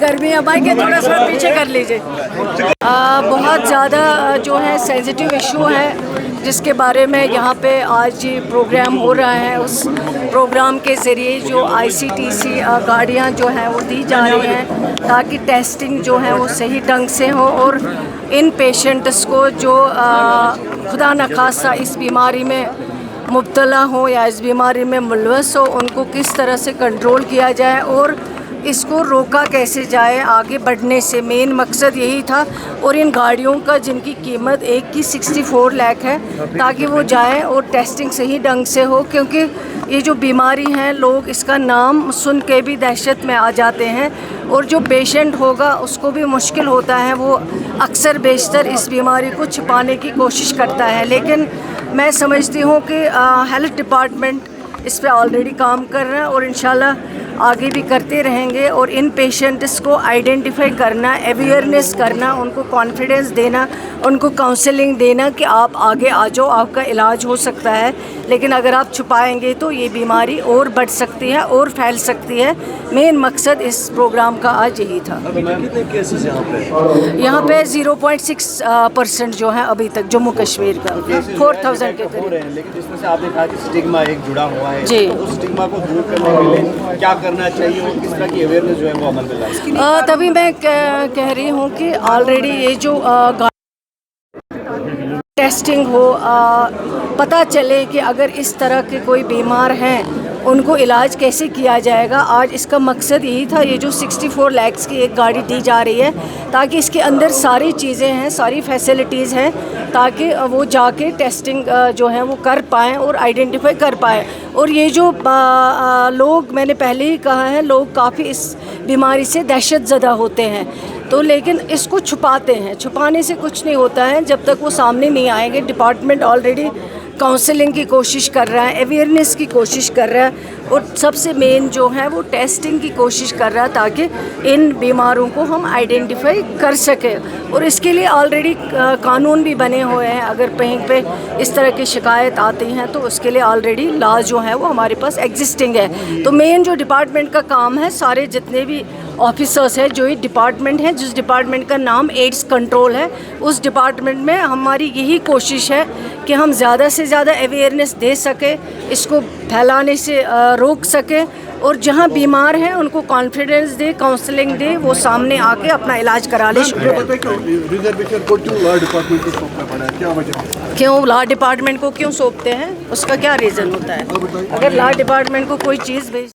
गर्मी है भाई के थोड़ा सा पीछे कर लीजिए। बहुत ज़्यादा जो है सेंसिटिव इशू है जिसके बारे में यहाँ पे आज प्रोग्राम हो रहा है। उस प्रोग्राम के ज़रिए जो ICTC गाड़ियाँ जो हैं वो दी जा रही हैं ताकि टेस्टिंग जो है वो सही ढंग से हो और इन पेशेंट्स को जो खुदा न खास्ता इस बीमारी में मुब्तला हो या इस बीमारी में मुलवस हो उनको किस तरह से कंट्रोल किया जाए और इसको रोका कैसे जाए आगे बढ़ने से। मेन मकसद यही था। और इन गाड़ियों का जिनकी कीमत एक की 64 लाख है ताकि वो जाएं और टेस्टिंग सही ढंग से हो, क्योंकि ये जो बीमारी है लोग इसका नाम सुन के भी दहशत में आ जाते हैं और जो पेशेंट होगा उसको भी मुश्किल होता है। वो अक्सर बेशतर इस बीमारी को छिपाने की कोशिश करता है, लेकिन मैं समझती हूँ कि हेल्थ डिपार्टमेंट इस पे ऑलरेडी काम कर रहा है और इंशाल्लाह आगे भी करते रहेंगे। और इन पेशेंट्स को आइडेंटिफाई करना, अवेयरनेस करना, उनको कॉन्फिडेंस देना, उनको काउंसलिंग देना कि आप आगे आ जाओ, आपका इलाज हो सकता है। लेकिन अगर आप छुपाएंगे तो ये बीमारी और बढ़ सकती है और फैल सकती है। मेन मकसद इस प्रोग्राम का आज यही था। कितने केसेस यहाँ पे 0.6% जो है अभी तक जम्मू कश्मीर का 4000 के करीब। लेकिन जिसमें से आपने कहा कि स्टिग्मा एक जुड़ा हुआ है जी, तो उस स्टिग्मा को दूर करने के लिए क्या करना चाहिए और किस तरह की अवेयरनेस जो है वो अमल में लाए? तभी मैं कह रही हूँ कि ऑलरेडी ये जो टेस्टिंग हो, पता चले कि अगर इस तरह के कोई बीमार हैं उनको इलाज कैसे किया जाएगा। आज इसका मकसद यही था। ये जो 64 लाख की एक गाड़ी दी जा रही है ताकि इसके अंदर सारी चीज़ें हैं, सारी फैसिलिटीज़ हैं ताकि वो जाके टेस्टिंग जो है वो कर पाएँ और आइडेंटिफाई कर पाएँ। और ये जो लोग, मैंने पहले ही कहा है, लोग काफ़ी इस बीमारी से दहशत ज़दा होते हैं तो लेकिन इसको छुपाते हैं। छुपाने से कुछ नहीं होता है जब तक वो सामने नहीं आएंगे। डिपार्टमेंट ऑलरेडी काउंसलिंग की कोशिश कर रहा है, अवेयरनेस की कोशिश कर रहा है और सबसे मेन जो है वो टेस्टिंग की कोशिश कर रहा है ताकि इन बीमारों को हम आइडेंटिफाई कर सकें। और इसके लिए ऑलरेडी कानून भी बने हुए हैं। अगर कहीं पे इस तरह की शिकायत आती हैं तो उसके लिए ऑलरेडी लॉ जो है वो हमारे पास एग्जिस्टिंग है। तो मेन जो डिपार्टमेंट का काम है, सारे जितने भी ऑफिसर्स हैं, जो ये डिपार्टमेंट है, जिस डिपार्टमेंट का नाम एड्स कंट्रोल है, उस डिपार्टमेंट में हमारी यही कोशिश है कि हम ज़्यादा से ज़्यादा अवेयरनेस दे सके, इसको फैलाने से रोक सके और जहाँ बीमार हैं उनको कॉन्फिडेंस दे, काउंसलिंग दे, वो सामने आके अपना इलाज करा ले। क्यों लॉ डिपार्टमेंट को क्यों सौंपते हैं, उसका क्या रीज़न होता है? अगर लॉ डिपार्टमेंट को कोई चीज़ भेज